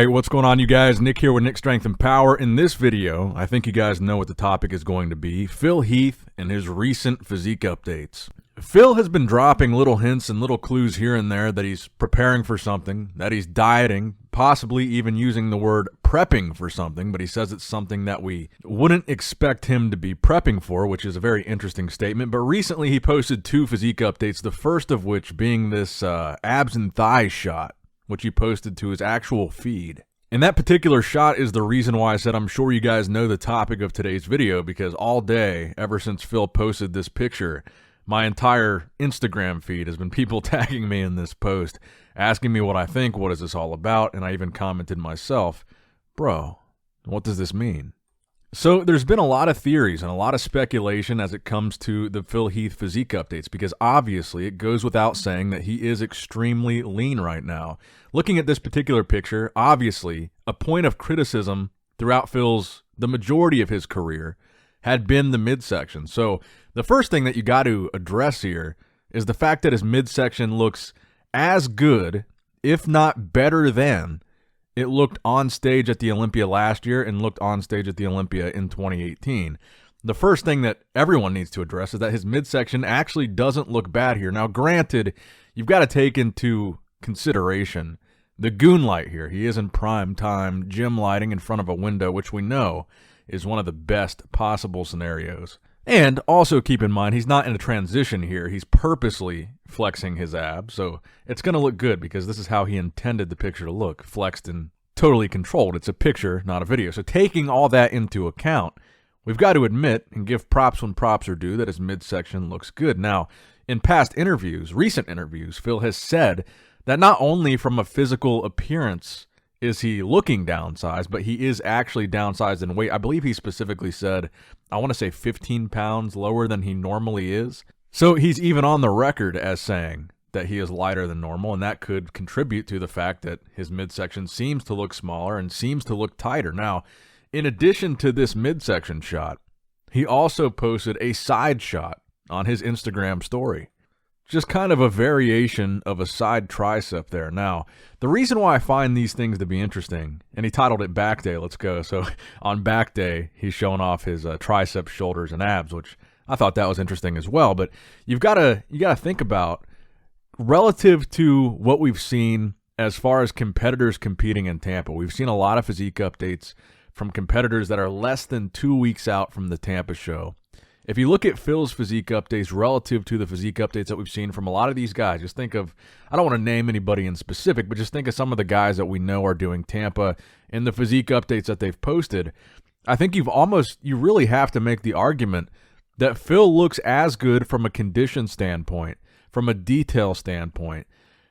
Alright, what's going on, you guys? Nick here with Nick Strength and Power. In this video, I think you guys know what the topic is going to be. Phil Heath and his recent physique updates. Phil has been dropping little hints and little clues here and there that he's preparing for something, that he's dieting, possibly even using the word prepping for something, but he says it's something that we wouldn't expect him to be prepping for, which is a very interesting statement. But recently he posted two physique updates, the first of which being this abs and thighs shot, which he posted to his actual feed. And that particular shot is the reason why I said I'm sure you guys know the topic of today's video, because all day, ever since Phil posted this picture, my entire Instagram feed has been people tagging me in this post, asking me what I think, what is this all about, and I even commented myself, bro, what does this mean? So there's been a lot of theories and a lot of speculation as it comes to the Phil Heath physique updates, because obviously it goes without saying that he is extremely lean right now. Looking at this particular picture, obviously a point of criticism throughout the majority of his career had been the midsection. So the first thing that you got to address here is the fact that his midsection looks as good, if not better than, it looked on stage at the Olympia last year and looked on stage at the Olympia in 2018. The first thing that everyone needs to address is that his midsection actually doesn't look bad here. Now, granted, you've got to take into consideration the goon light here. He is in prime time gym lighting in front of a window, which we know is one of the best possible scenarios. And also keep in mind, he's not in a transition here. He's purposely flexing his abs, so it's going to look good because this is how he intended the picture to look, flexed and totally controlled. It's a picture, not a video. So taking all that into account, we've got to admit and give props when props are due that his midsection looks good. Now, in past interviews, recent interviews, Phil has said that not only from a physical appearance is he looking downsized, but he is actually downsized in weight. I believe he specifically said, I want to say 15 pounds lower than he normally is. So he's even on the record as saying that he is lighter than normal, and that could contribute to the fact that his midsection seems to look smaller and seems to look tighter. Now, in addition to this midsection shot, he also posted a side shot on his Instagram story. Just kind of a variation of a side tricep there. Now, the reason why I find these things to be interesting, and he titled it Back Day, let's go. So on Back Day, he's showing off his triceps, shoulders, and abs, which I thought that was interesting as well. But you got to think about relative to what we've seen as far as competitors competing in Tampa. We've seen a lot of physique updates from competitors that are less than 2 weeks out from the Tampa show. If you look at Phil's physique updates relative to the physique updates that we've seen from a lot of these guys, just think of, I don't want to name anybody in specific, but just think of some of the guys that we know are doing Tampa and the physique updates that they've posted. I think you really have to make the argument that Phil looks as good from a condition standpoint, from a detail standpoint,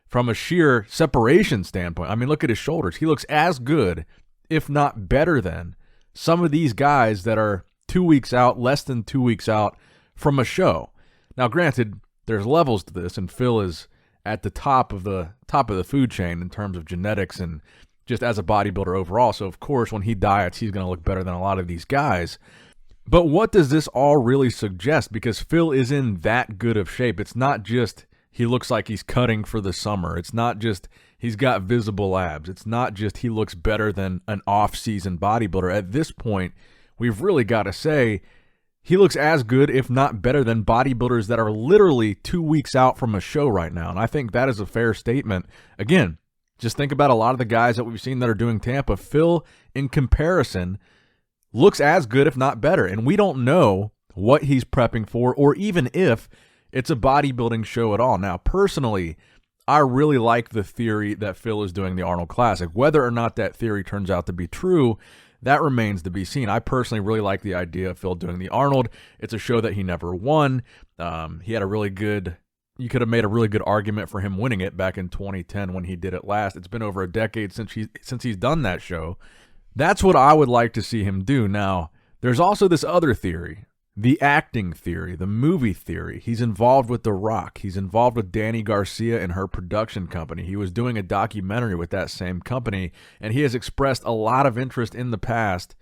from a sheer separation standpoint. I mean, look at his shoulders. He looks as good, if not better than, some of these guys that are 2 weeks out, less than 2 weeks out from a show. Now, granted, there's levels to this, and Phil is at the top of the food chain in terms of genetics and just as a bodybuilder overall. So, of course, when he diets, he's going to look better than a lot of these guys. But what does this all really suggest? Because Phil is in that good of shape. It's not just he looks like he's cutting for the summer. It's not just he's got visible abs. It's not just he looks better than an off-season bodybuilder. At this point, we've really got to say he looks as good, if not better, than bodybuilders that are literally 2 weeks out from a show right now. And I think that is a fair statement. Again, just think about a lot of the guys that we've seen that are doing Tampa. Phil, in comparison, looks as good, if not better. And we don't know what he's prepping for, or even if it's a bodybuilding show at all. Now, personally, I really like the theory that Phil is doing the Arnold Classic. Whether or not that theory turns out to be true, that remains to be seen. I personally really like the idea of Phil doing the Arnold. It's a show that he never won. He had you could have made a really good argument for him winning it back in 2010 when he did it last. It's been over a decade since he's done that show. That's what I would like to see him do. Now, there's also this other theory, the acting theory, the movie theory. He's involved with The Rock. He's involved with Danny Garcia and her production company. He was doing a documentary with that same company, and he has expressed a lot of interest in the past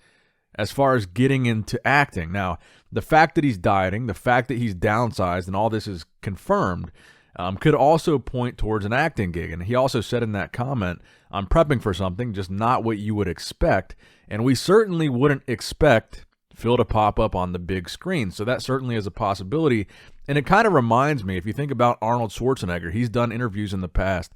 as far as getting into acting. Now, the fact that he's dieting, the fact that he's downsized, and all this is confirmed, could also point towards an acting gig. And he also said in that comment, on prepping for something, just not what you would expect. And we certainly wouldn't expect Phil to pop up on the big screen. So that certainly is a possibility. And it kind of reminds me, if you think about Arnold Schwarzenegger, he's done interviews in the past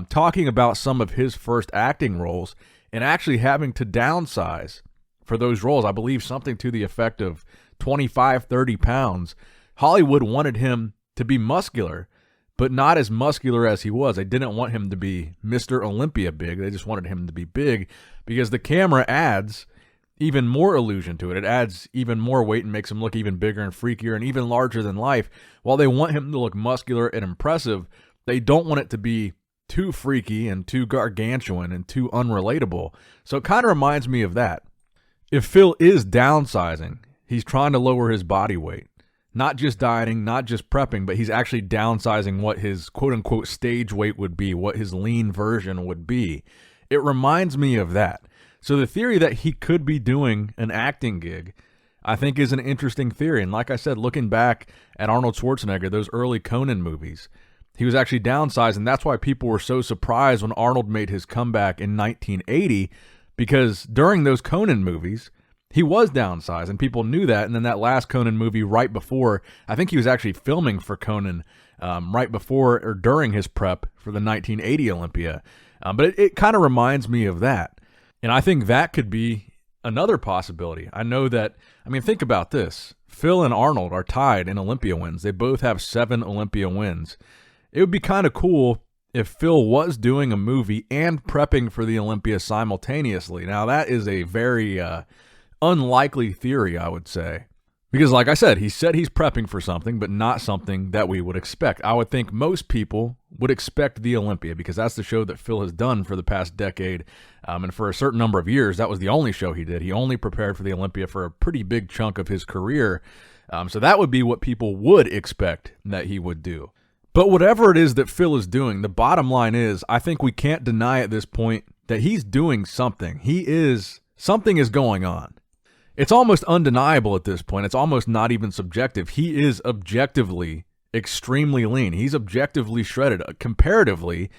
talking about some of his first acting roles and actually having to downsize for those roles. I believe something to the effect of 25, 30 pounds. Hollywood wanted him to be muscular, but not as muscular as he was. They didn't want him to be Mr. Olympia big. They just wanted him to be big because the camera adds even more illusion to it. It adds even more weight and makes him look even bigger and freakier and even larger than life. While they want him to look muscular and impressive, they don't want it to be too freaky and too gargantuan and too unrelatable. So it kind of reminds me of that. If Phil is downsizing, he's trying to lower his body weight. Not just dieting, not just prepping, but he's actually downsizing what his quote-unquote stage weight would be, what his lean version would be. It reminds me of that. So the theory that he could be doing an acting gig, I think, is an interesting theory. And like I said, looking back at Arnold Schwarzenegger, those early Conan movies, he was actually downsized, and that's why people were so surprised when Arnold made his comeback in 1980, because during those Conan movies, he was downsized, and people knew that. And then that last Conan movie right before, I think he was actually filming for Conan right before or during his prep for the 1980 Olympia. But it kind of reminds me of that. And I think that could be another possibility. I know that, I mean, think about this. Phil and Arnold are tied in Olympia wins. They both have 7 Olympia wins. It would be kind of cool if Phil was doing a movie and prepping for the Olympia simultaneously. Now, that is a very unlikely theory, I would say. Because like I said he's prepping for something, but not something that we would expect. I would think most people would expect the Olympia because that's the show that Phil has done for the past decade. And for a certain number of years, that was the only show he did. He only prepared for the Olympia for a pretty big chunk of his career. So that would be what people would expect that he would do. But whatever it is that Phil is doing, the bottom line is, I think we can't deny at this point that he's doing something. Something is going on. It's almost undeniable at this point. It's almost not even subjective. He is objectively extremely lean. He's objectively shredded. Comparatively,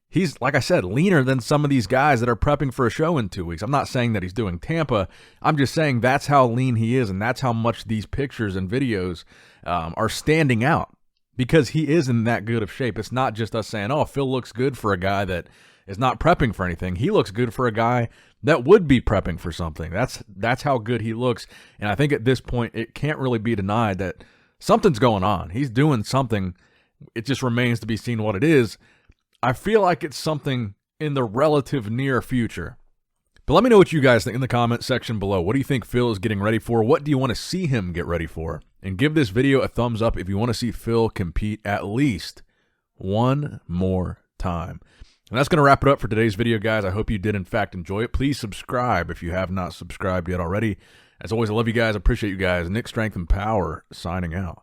he's, like I said, leaner than some of these guys that are prepping for a show in 2 weeks. I'm not saying that he's doing Tampa. I'm just saying that's how lean he is, and that's how much these pictures and videos are standing out because he is in that good of shape. It's not just us saying, oh, Phil looks good for a guy that is not prepping for anything. He looks good for a guy that would be prepping for something. That's how good he looks. And I think at this point, it can't really be denied that something's going on. He's doing something. It just remains to be seen what it is. I feel like it's something in the relative near future. But let me know what you guys think in the comment section below. What do you think Phil is getting ready for? What do you want to see him get ready for? And give this video a thumbs up if you want to see Phil compete at least one more time. And that's going to wrap it up for today's video, guys. I hope you did, in fact, enjoy it. Please subscribe if you have not subscribed yet already. As always, I love you guys. I appreciate you guys. Nick, Strength, and Power signing out.